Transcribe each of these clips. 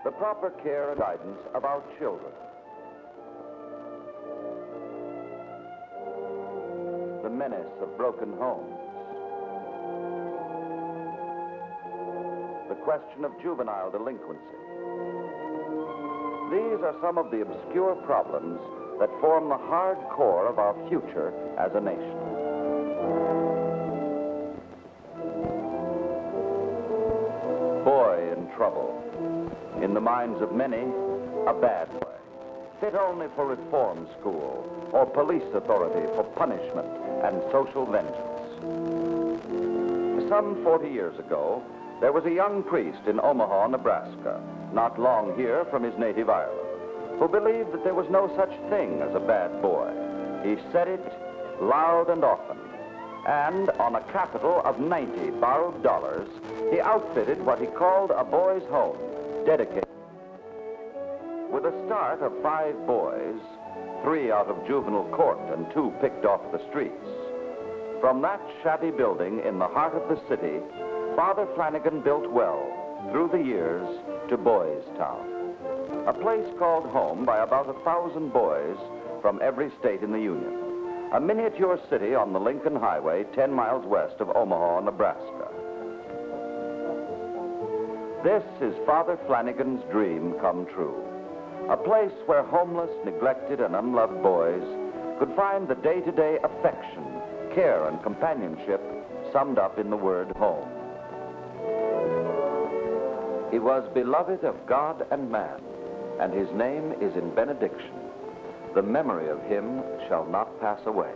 the proper care and guidance of our children. The menace of broken homes. The question of juvenile delinquency. These are some of the obscure problems that form the hard core of our future as a nation. Boy in trouble. In the minds of many, a bad boy, fit only for reform school or police authority for punishment and social vengeance. Some 40 years ago, there was a young priest in Omaha, Nebraska, not long here from his native Ireland, who believed that there was no such thing as a bad boy. He said it loud and often, and on a capital of 90 borrowed dollars, he outfitted what he called a boys' home, dedicated. With a start of 5 boys, 3 out of juvenile court and 2 picked off the streets, from that shabby building in the heart of the city, Father Flanagan built well, through the years, to Boys Town, a place called home by about 1,000 boys from every state in the Union, a miniature city on the Lincoln Highway 10 miles west of Omaha, Nebraska. This is Father Flanagan's dream come true, a place where homeless, neglected, and unloved boys could find the day-to-day affection, care, and companionship summed up in the word home. He was beloved of God and man, and his name is in benediction. The memory of him shall not pass away.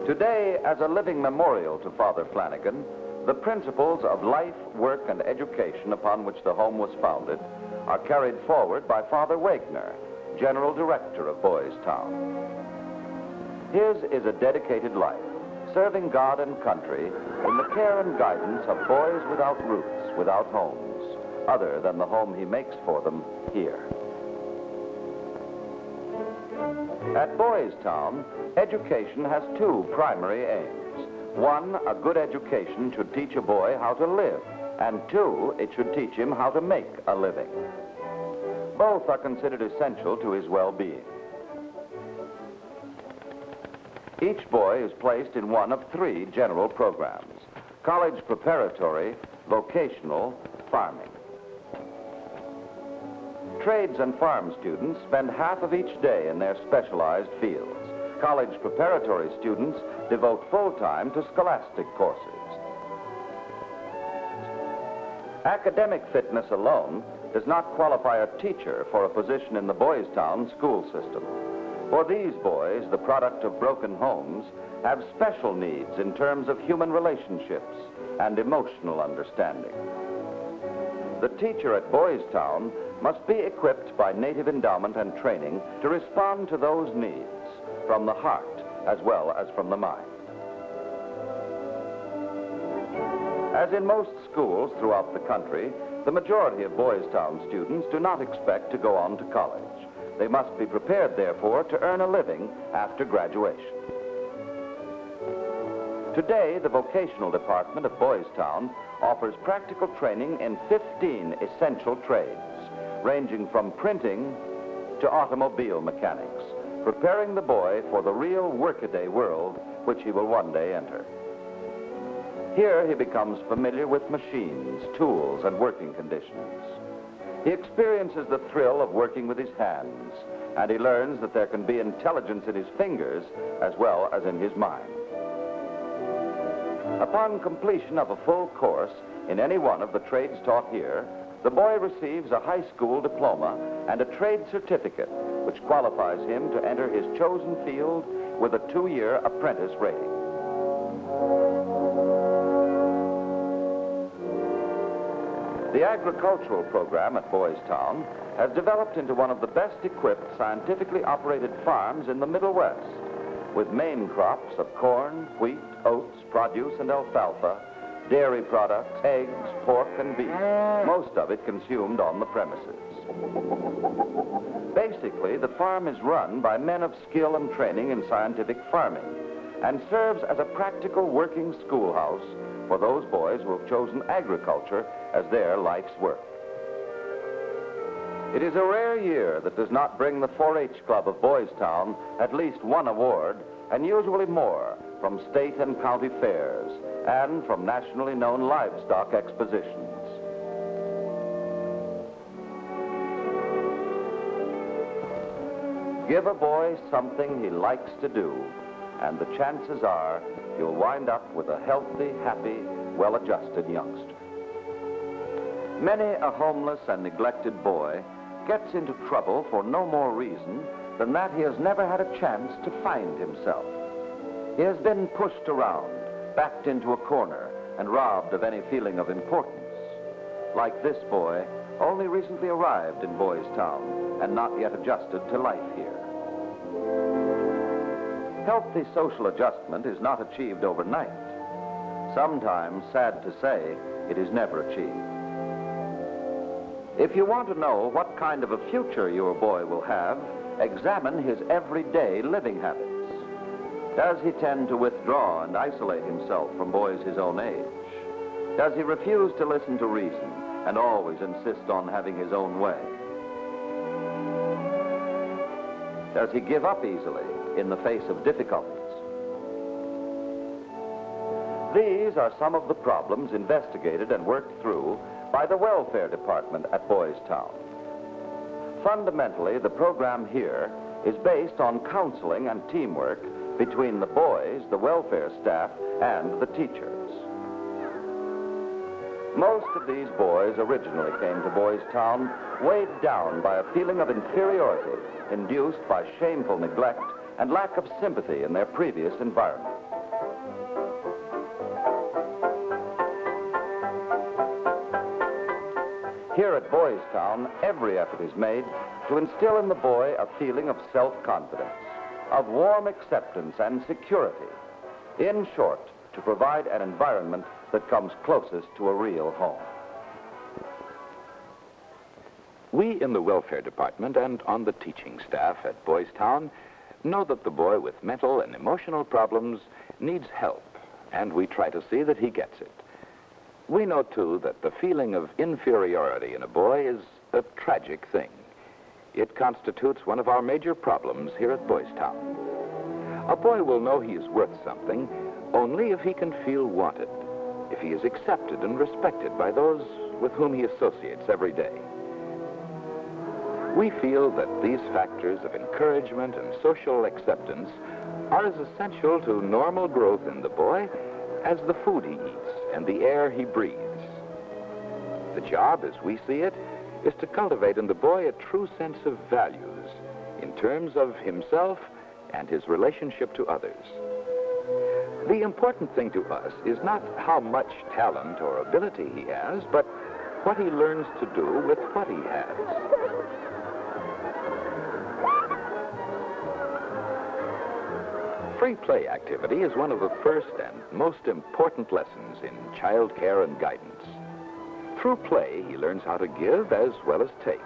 Today, as a living memorial to Father Flanagan, the principles of life, work, and education upon which the home was founded are carried forward by Father Wagner, General Director of Boys Town. His is a dedicated life, serving God and country in the care and guidance of boys without roots, without homes, other than the home he makes for them here. At Boys Town, education has 2 primary aims. 1, a good education should teach a boy how to live, and 2, it should teach him how to make a living. Both are considered essential to his well-being. Each boy is placed in one of 3 general programs: college preparatory, vocational, farming. Trades and farm students spend half of each day in their specialized fields. College preparatory students devote full time to scholastic courses. Academic fitness alone does not qualify a teacher for a position in the Boys Town school system. For these boys, the product of broken homes, have special needs in terms of human relationships and emotional understanding. The teacher at Boys Town must be equipped by native endowment and training to respond to those needs from the heart as well as from the mind. As in most schools throughout the country, the majority of Boys Town students do not expect to go on to college. They must be prepared, therefore, to earn a living after graduation. Today, the vocational department of Boys Town offers practical training in 15 essential trades, ranging from printing to automobile mechanics, preparing the boy for the real workaday world which he will one day enter. Here he becomes familiar with machines, tools, and working conditions. He experiences the thrill of working with his hands, and he learns that there can be intelligence in his fingers as well as in his mind. Upon completion of a full course in any one of the trades taught here, the boy receives a high school diploma and a trade certificate, which qualifies him to enter his chosen field with a 2-year apprentice rating. The agricultural program at Boys Town has developed into one of the best equipped, scientifically operated farms in the Middle West, with main crops of corn, wheat, oats, produce, and alfalfa, dairy products, eggs, pork, and beef, most of it consumed on the premises. Basically, the farm is run by men of skill and training in scientific farming and serves as a practical working schoolhouse for those boys who have chosen agriculture as their life's work. It is a rare year that does not bring the 4-H Club of Boys Town at least one award, and usually more, from state and county fairs and from nationally known livestock expositions. Give a boy something he likes to do, and the chances are you'll wind up with a healthy, happy, well-adjusted youngster. Many a homeless and neglected boy gets into trouble for no more reason than that he has never had a chance to find himself. He has been pushed around, backed into a corner, and robbed of any feeling of importance. Like this boy, only recently arrived in Boys Town and not yet adjusted to life here. Healthy social adjustment is not achieved overnight. Sometimes, sad to say, it is never achieved. If you want to know what kind of a future your boy will have, examine his everyday living habits. Does he tend to withdraw and isolate himself from boys his own age? Does he refuse to listen to reason and always insist on having his own way? Does he give up easily in the face of difficulties? These are some of the problems investigated and worked through by the Welfare Department at Boys Town. Fundamentally, the program here is based on counseling and teamwork between the boys, the welfare staff, and the teachers. Most of these boys originally came to Boys Town weighed down by a feeling of inferiority induced by shameful neglect and lack of sympathy in their previous environment. Here at Boys Town, every effort is made to instill in the boy a feeling of self-confidence, of warm acceptance and security. In short, to provide an environment that comes closest to a real home. We in the Welfare Department and on the teaching staff at Boys Town know that the boy with mental and emotional problems needs help, and we try to see that he gets it. We know, too, that the feeling of inferiority in a boy is a tragic thing. It constitutes one of our major problems here at Boys Town. A boy will know he is worth something only if he can feel wanted, if he is accepted and respected by those with whom he associates every day. We feel that these factors of encouragement and social acceptance are as essential to normal growth in the boy as the food he eats and the air he breathes. The job, as we see it, is to cultivate in the boy a true sense of values in terms of himself and his relationship to others. The important thing to us is not how much talent or ability he has, but what he learns to do with what he has. Free play activity is one of the first and most important lessons in child care and guidance. Through play, he learns how to give as well as take.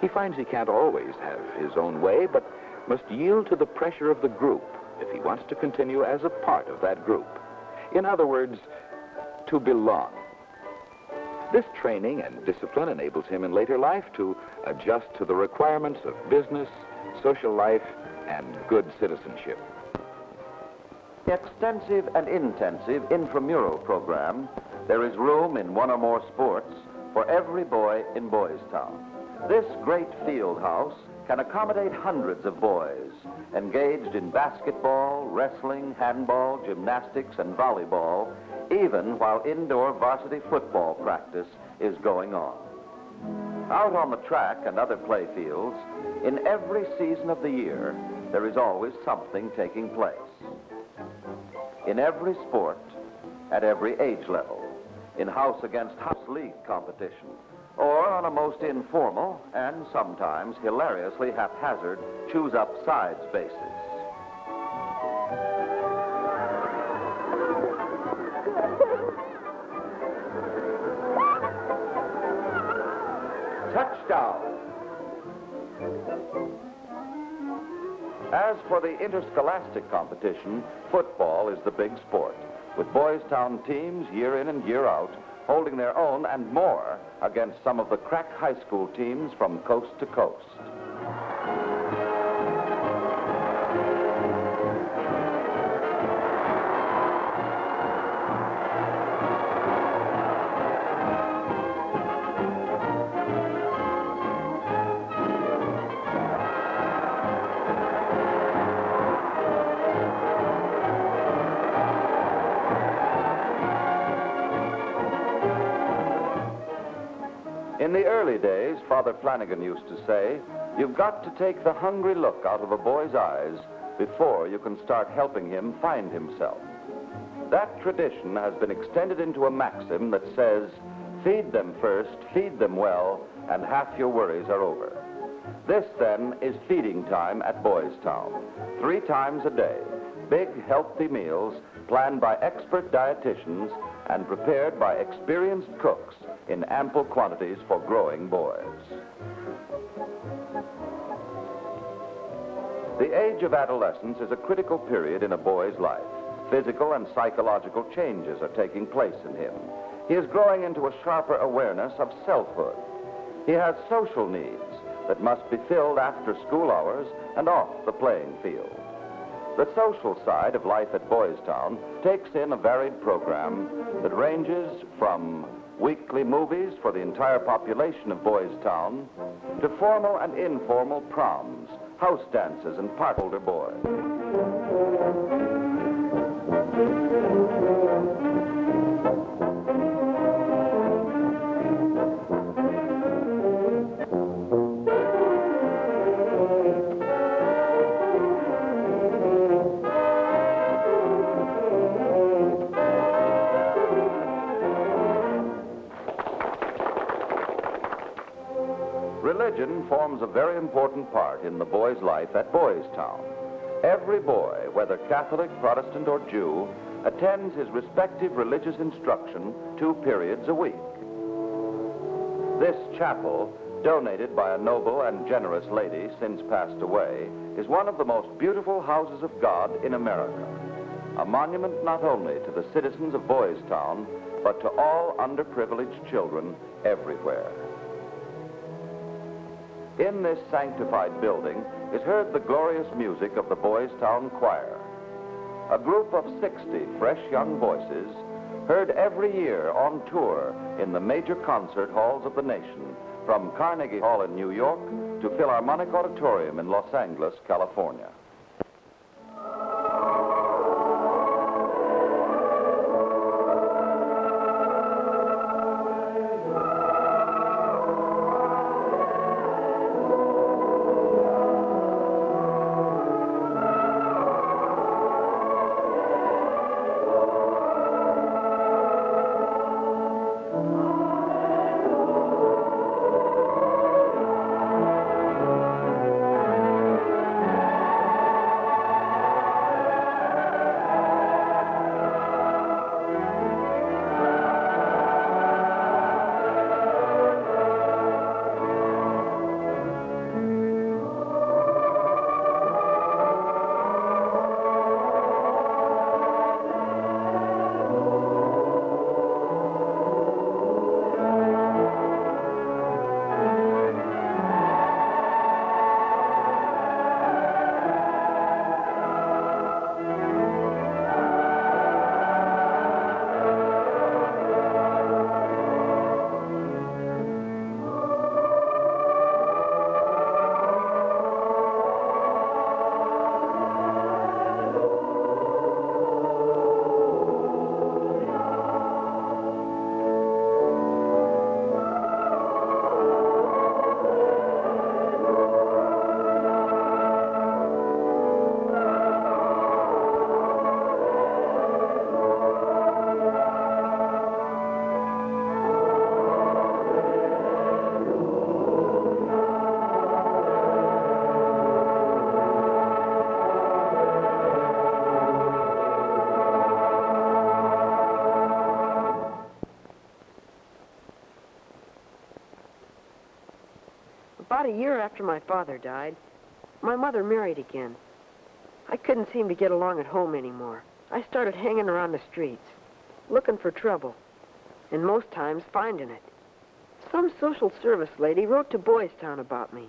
He finds he can't always have his own way, but must yield to the pressure of the group if he wants to continue as a part of that group. In other words, to belong. This training and discipline enables him in later life to adjust to the requirements of business, social life, and good citizenship. The extensive and intensive intramural program, there is room in one or more sports for every boy in Boys Town. This great field house can accommodate hundreds of boys engaged in basketball, wrestling, handball, gymnastics, and volleyball, even while indoor varsity football practice is going on. Out on the track and other play fields, in every season of the year, there is always something taking place. In every sport, at every age level, in house against house league competition, or on a most informal and sometimes hilariously haphazard choose-up-sides basis. Touchdown! As for the interscholastic competition, football is the big sport. with Boys Town teams year in and year out, holding their own and more against some of the crack high school teams from coast to coast. In the early days, Father Flanagan used to say, you've got to take the hungry look out of a boy's eyes before you can start helping him find himself. That tradition has been extended into a maxim that says, feed them first, feed them well, and half your worries are over. This, then, is feeding time at Boys Town. 3 times a day, big, healthy meals planned by expert dietitians and prepared by experienced cooks in ample quantities for growing boys. The age of adolescence is a critical period in a boy's life. Physical and psychological changes are taking place in him. He is growing into a sharper awareness of selfhood. He has social needs that must be filled after school hours and off the playing field. The social side of life at Boys Town takes in a varied program that ranges from weekly movies for the entire population of Boys Town to formal and informal proms, house dances, and part-holder boys. Religion forms a very important part in the boy's life at Boys Town. Every boy, whether Catholic, Protestant, or Jew, attends his respective religious instruction 2 periods a week. This chapel, donated by a noble and generous lady since passed away, is one of the most beautiful houses of God in America. A monument not only to the citizens of Boys Town, but to all underprivileged children everywhere. In this sanctified building is heard the glorious music of the Boys Town Choir. A group of 60 fresh young voices heard every year on tour in the major concert halls of the nation, from Carnegie Hall in New York to Philharmonic Auditorium in Los Angeles, California. About a year after my father died, my mother married again. I couldn't seem to get along at home anymore. I started hanging around the streets, looking for trouble, and most times finding it. Some social service lady wrote to Boys Town about me,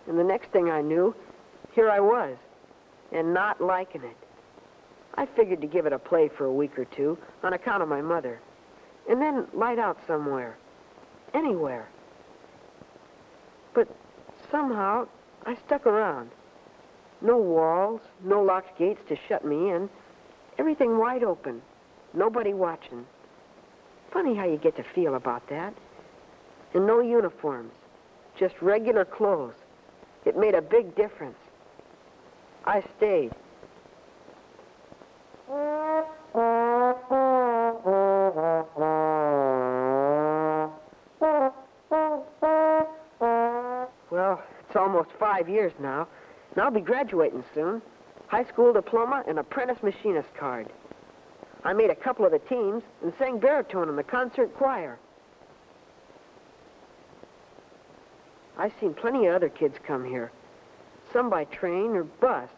and the next thing I knew, here I was, and not liking it. I figured to give it a play for a week or two on account of my mother, and then light out somewhere, anywhere. But somehow, I stuck around. No walls, no locked gates to shut me in. Everything wide open. Nobody watching. Funny how you get to feel about that. And no uniforms. Just regular clothes. It made a big difference. I stayed. Well, it's almost 5 years now, and I'll be graduating soon. High school diploma and apprentice machinist card. I made a couple of the teams and sang baritone in the concert choir. I've seen plenty of other kids come here. Some by train or bus,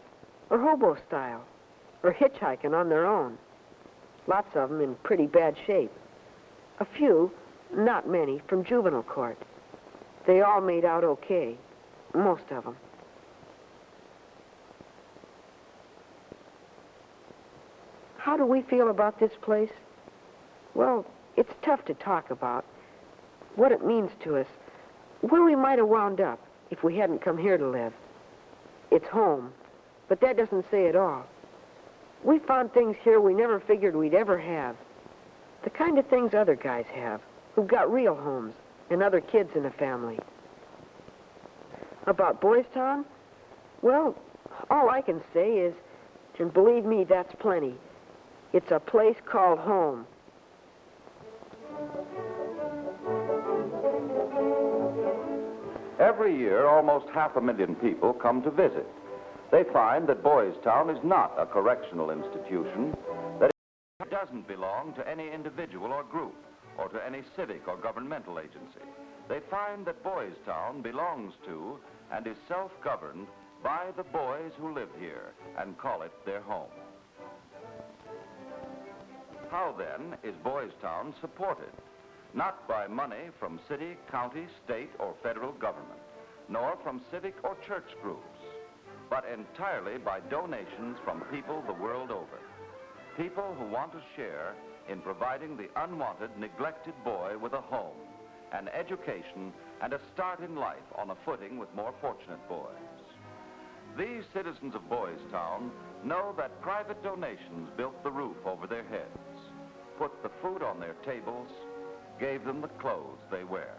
or hobo style, or hitchhiking on their own. Lots of them in pretty bad shape. A few, not many, from juvenile court. They all made out okay, most of them. How do we feel about this place? Well, it's tough to talk about. What it means to us, where we might have wound up if we hadn't come here to live. It's home, but that doesn't say it all. We found things here we never figured we'd ever have. The kind of things other guys have, who've got real homes and other kids in the family. About Boys Town? Well, all I can say is, and believe me, that's plenty, it's a place called home. Every year, almost 500,000 people come to visit. They find that Boys Town is not a correctional institution, that it doesn't belong to any individual or group, or to any civic or governmental agency. They find that Boys Town belongs to and is self-governed by the boys who live here and call it their home. How then is Boys Town supported? Not by money from city, county, state, or federal government, nor from civic or church groups, but entirely by donations from people the world over. People who want to share in providing the unwanted, neglected boy with a home, an education, and a start in life on a footing with more fortunate boys. These citizens of Boys Town know that private donations built the roof over their heads, put the food on their tables, gave them the clothes they wear.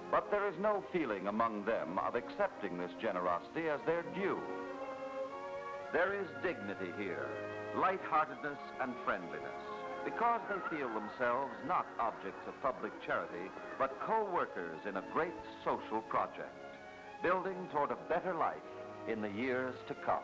But there is no feeling among them of accepting this generosity as their due. There is dignity here, lightheartedness and friendliness, because they feel themselves not objects of public charity, but co-workers in a great social project, building toward a better life in the years to come.